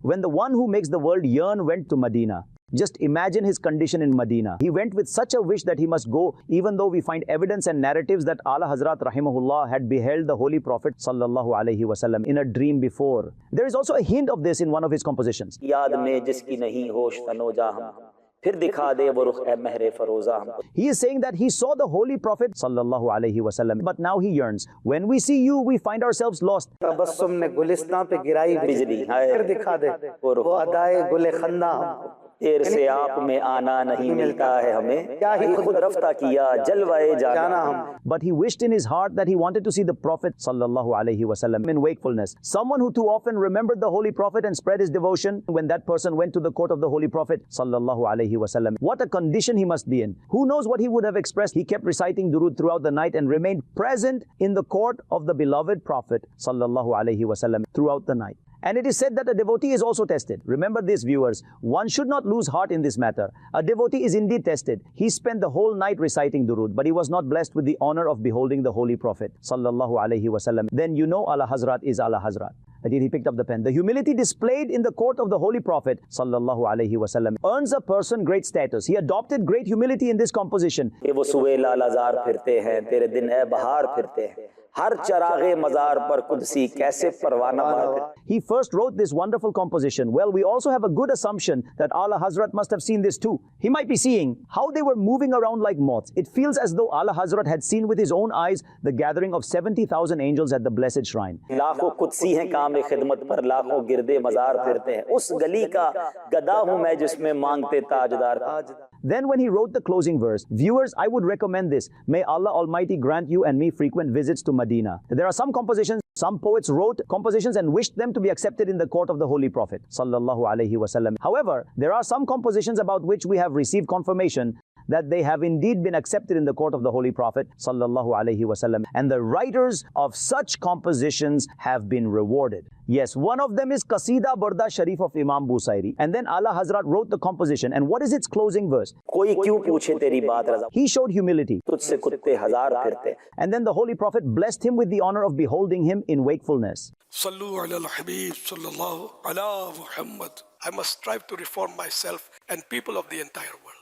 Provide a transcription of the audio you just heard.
When the one who makes the world yearn went to Medina, just imagine his condition in Medina. He went with such a wish that he must go, even though we find evidence and narratives that Ala Hazrat Rahimahullah had beheld the Holy Prophet Sallallahu Alaihi Wasallam in a dream before. There is also a hint of this in one of his compositions. याद में जिसकी नहीं होश तनोजा हम फिर दिखा दे वो रुख ए महरे फरोजा हमको. He is saying that he saw the Holy Prophet Sallallahu Alaihi Wasallam, but now he yearns. When we see you, we find ourselves lost. Tabassum ने गुलिस्तां पे गिराई बिजली, फिर दिखा दे वो अदाए गुले खन्ना हमको. देर से आप में आना नहीं मिलता है हमें, क्या ही खुद रफ्ता किया जलवाए जाना हम. But he wished in his heart that he wanted to see the Prophet Sallallahu Alaihi Wasallam in wakefulness. Someone who too often remembered the Holy Prophet and spread his devotion when that person went to the court of the Holy Prophet Sallallahu Alaihi Wasallam. What a condition he must be in. Who knows what he would have expressed. He kept reciting durood throughout the night and remained present in the court of the beloved Prophet Sallallahu Alaihi Wasallam throughout the night. And it is said that a devotee is also tested. Remember this, viewers. One should not lose heart in this matter. A devotee is indeed tested. He spent the whole night reciting durood, but he was not blessed with the honor of beholding the Holy Prophet Sallallahu Alaihi Wasallam. Then you know Ala Hazrat is Ala Hazrat. He picked up the pen. The humility displayed in the court of the Holy Prophet Sallallahu Alaihi Wasallam earns a person great status. He adopted great humility in this composition. वो सुबह लालाजार फिरते हैं तेरे दिन है बहार फिरते हैं हर चरागे मजार पर कुदसी कैसे परवाना मारते. He first wrote this wonderful composition. Well, we also have a good assumption that Ala Hazrat must have seen this too. He might be seeing how they were moving around like moths. It feels as though Ala Hazrat had seen with his own eyes the gathering of 70,000 angels at the blessed shrine. लाखों कुदसी हैं काम खिदमत पर लाखों गिरदे मजार फिरते हैं उस गली का गदा हूं मैं जिसमें मांगते ताजदार. Then when he wrote the closing verse, viewers, I would recommend this. May Allah Almighty grant you and me frequent visits to Medina. There are some compositions, some poets wrote compositions and wished them to be accepted in the court of the Holy Prophet Sallallahu Alaihi Wasallam. However, there are some compositions about which we have received confirmation that they have indeed been accepted in the court of the Holy Prophet Sallallahu Alaihi Wasallam. And the writers of such compositions have been rewarded. Yes, one of them is Qasida Burda Sharif of Imam Busairi. And then Ala Hazrat wrote the composition. And what is its closing verse? कोई क्यों पूछे तेरी बात रज़ा. He showed humility. तुझसे कुत्ते हजार फिरते. And then the Holy Prophet blessed him with the honor of beholding him in wakefulness. Sallu ala al-Habib sallallahu ala Muhammad. I must strive to reform myself and people of the entire world.